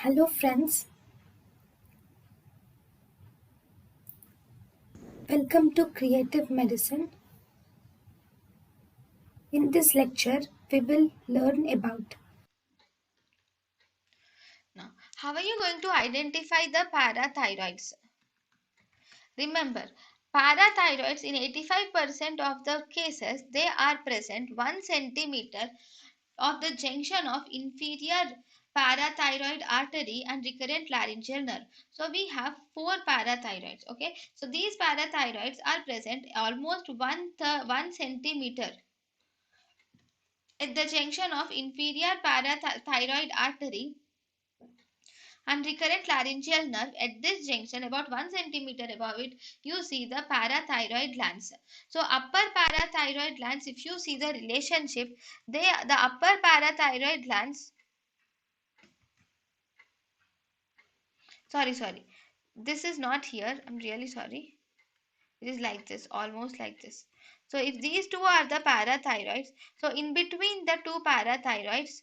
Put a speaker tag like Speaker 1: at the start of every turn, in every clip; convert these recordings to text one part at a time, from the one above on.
Speaker 1: Hello friends, welcome to Creative Medicine. In this lecture, we will learn about
Speaker 2: Now, how are you going to identify the parathyroids? Remember, parathyroids in 85% of the cases they are present 1 centimeter of the junction of inferior parathyroid artery and recurrent laryngeal nerve. So we have four parathyroids. Okay, so these parathyroids are present almost 1 centimeter at the junction of inferior parathyroid artery and recurrent laryngeal nerve. At this junction, about 1 centimeter above it, you see the parathyroid glands. So upper parathyroid glands, if you see the relationship, the upper parathyroid glands, sorry, this is not here, I'm really sorry. It is like this, almost like this. So if these two are the parathyroids, so in between the two parathyroids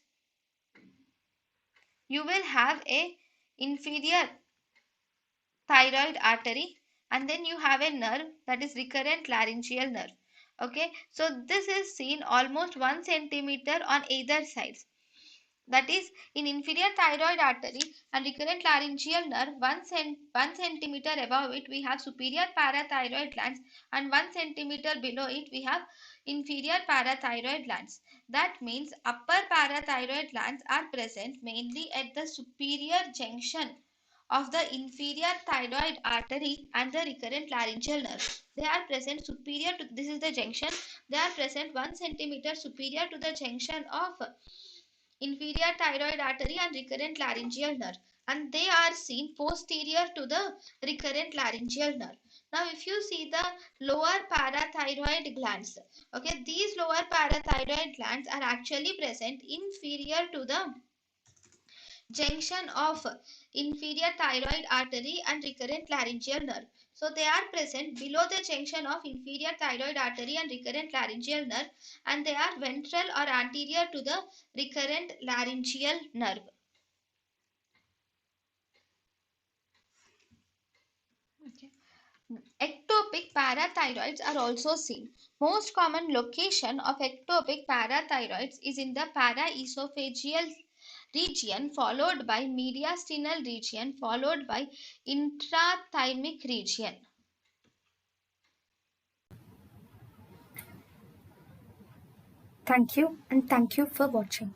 Speaker 2: you will have a inferior thyroid artery, and then you have a nerve, that is recurrent laryngeal nerve. Okay, so this is seen almost 1 centimeter on either sides, that is in inferior thyroid artery and recurrent laryngeal nerve. 1 centimeter above it we have superior parathyroid glands, and 1 centimeter below it we have inferior parathyroid glands. That means upper parathyroid glands are present mainly at the superior junction of the inferior thyroid artery and the recurrent laryngeal nerve. They are present superior to, this is the junction, they are present 1 centimeter superior to the junction of inferior thyroid artery and recurrent laryngeal nerve, and they are seen posterior to the recurrent laryngeal nerve. Now if you see the lower parathyroid glands, okay, these lower parathyroid glands are actually present inferior to the junction of inferior thyroid artery and recurrent laryngeal nerve. So they are present below the junction of inferior thyroid artery and recurrent laryngeal nerve, and they are ventral or anterior to the recurrent laryngeal nerve. Okay. Ectopic parathyroids are also seen. Most common location of ectopic parathyroids is in the paraesophageal region, followed by mediastinal region, followed by intrathymic region.
Speaker 1: thank you and thank you for watching.